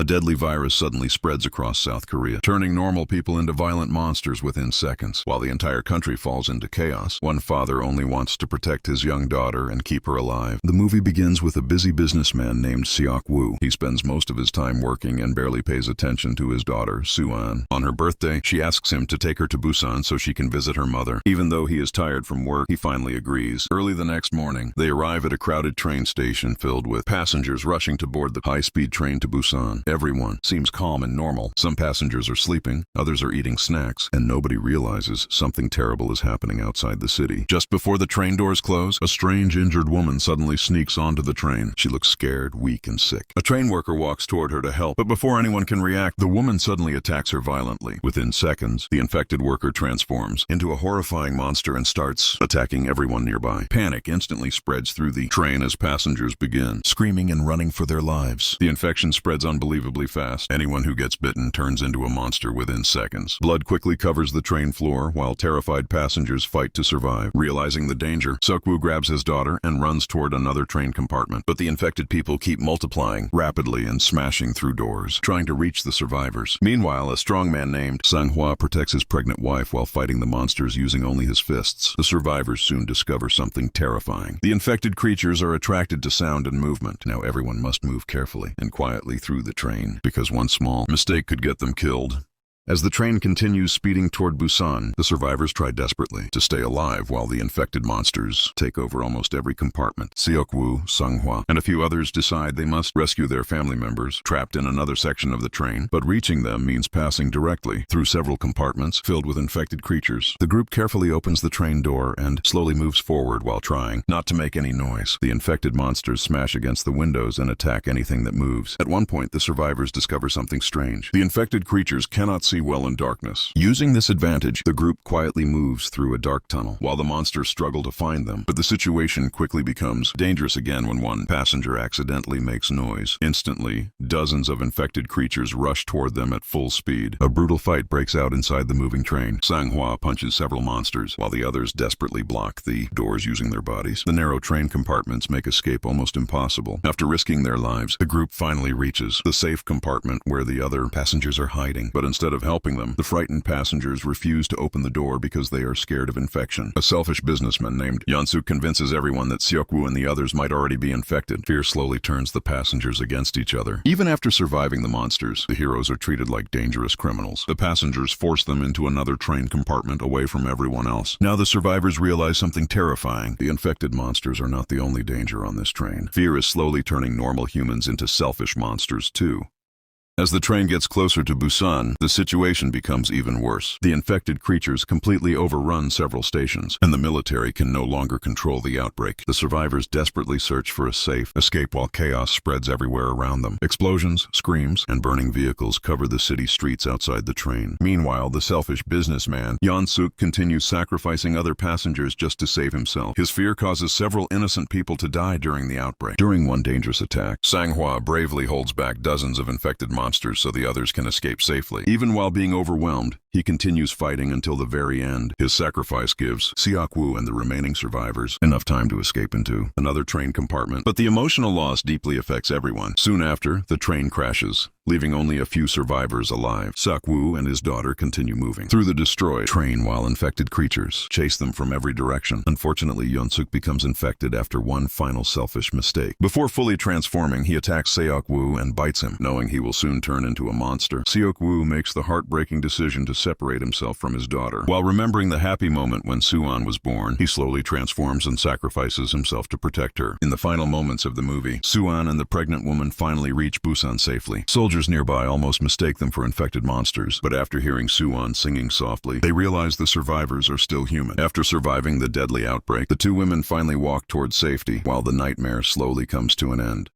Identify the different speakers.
Speaker 1: A deadly virus suddenly spreads across South Korea, turning normal people into violent monsters within seconds. While the entire country falls into chaos, one father only wants to protect his young daughter and keep her alive. The movie begins with a busy businessman named Seok-woo. He spends most of his time working and barely pays attention to his daughter, Soo-an. On her birthday, she asks him to take her to Busan so she can visit her mother. Even though he is tired from work, he finally agrees. Early the next morning, they arrive at a crowded train station filled with passengers rushing to board the high-speed train to Busan. Everyone seems calm and normal. Some passengers are sleeping, others are eating snacks, and nobody realizes something terrible is happening outside the city. Just before the train doors close, a strange injured woman suddenly sneaks onto the train. She looks scared, weak, and sick. A train worker walks toward her to help, but before anyone can react, the woman suddenly attacks her violently. Within seconds, the infected worker transforms into a horrifying monster and starts attacking everyone nearby. Panic instantly spreads through the train as passengers begin screaming and running for their lives. The infection spreads unbelievably fast. Anyone who gets bitten turns into a monster within seconds. Blood quickly covers the train floor while terrified passengers fight to survive. Realizing the danger, Seok-woo grabs his daughter and runs toward another train compartment. But the infected people keep multiplying rapidly and smashing through doors, trying to reach the survivors. Meanwhile, a strong man named Sang-hwa protects his pregnant wife while fighting the monsters using only his fists. The survivors soon discover something terrifying. The infected creatures are attracted to sound and movement. Now everyone must move carefully and quietly through the train, because one small mistake could get them killed. As the train continues speeding toward Busan, the survivors try desperately to stay alive while the infected monsters take over almost every compartment. Seok-woo, Sang-hwa, and a few others decide they must rescue their family members trapped in another section of the train, but reaching them means passing directly through several compartments filled with infected creatures. The group carefully opens the train door and slowly moves forward while trying not to make any noise. The infected monsters smash against the windows and attack anything that moves. At one point, the survivors discover something strange. The infected creatures cannot see well in darkness. Using this advantage, the group quietly moves through a dark tunnel while the monsters struggle to find them. But the situation quickly becomes dangerous again when one passenger accidentally makes noise. Instantly, dozens of infected creatures rush toward them at full speed. A brutal fight breaks out inside the moving train. Sang-hwa punches several monsters while the others desperately block the doors using their bodies. The narrow train compartments make escape almost impossible. After risking their lives, the group finally reaches the safe compartment where the other passengers are hiding. But instead of helping them, the frightened passengers refuse to open the door because they are scared of infection. A selfish businessman named Yeon-suk convinces everyone that Seok-woo and the others might already be infected. Fear slowly turns the passengers against each other. Even after surviving the monsters, the heroes are treated like dangerous criminals. The passengers force them into another train compartment away from everyone else. Now the survivors realize something terrifying. The infected monsters are not the only danger on this train. Fear is slowly turning normal humans into selfish monsters too. As the train gets closer to Busan, the situation becomes even worse. The infected creatures completely overrun several stations, and the military can no longer control the outbreak. The survivors desperately search for a safe escape while chaos spreads everywhere around them. Explosions, screams, and burning vehicles cover the city streets outside the train. Meanwhile, the selfish businessman, Yeon-suk, continues sacrificing other passengers just to save himself. His fear causes several innocent people to die during the outbreak. During one dangerous attack, Sang-hwa bravely holds back dozens of infected monsters so the others can escape safely. Even while being overwhelmed, he continues fighting until the very end. His sacrifice gives Seok-woo and the remaining survivors enough time to escape into another train compartment. But the emotional loss deeply affects everyone. Soon after, the train crashes, leaving only a few survivors alive. Seok-woo and his daughter continue moving through the destroyed train while infected creatures chase them from every direction. Unfortunately, Yeon-suk becomes infected after one final selfish mistake. Before fully transforming, he attacks Seok-woo and bites him, knowing he will soon turn into a monster. Seok-woo makes the heartbreaking decision to separate himself from his daughter. While remembering the happy moment when Soo-an was born, he slowly transforms and sacrifices himself to protect her. In the final moments of the movie, Soo-an and the pregnant woman finally reach Busan safely. Soldiers nearby almost mistake them for infected monsters, but after hearing Soo-an singing softly, they realize the survivors are still human. After surviving the deadly outbreak, the two women finally walk towards safety, while the nightmare slowly comes to an end.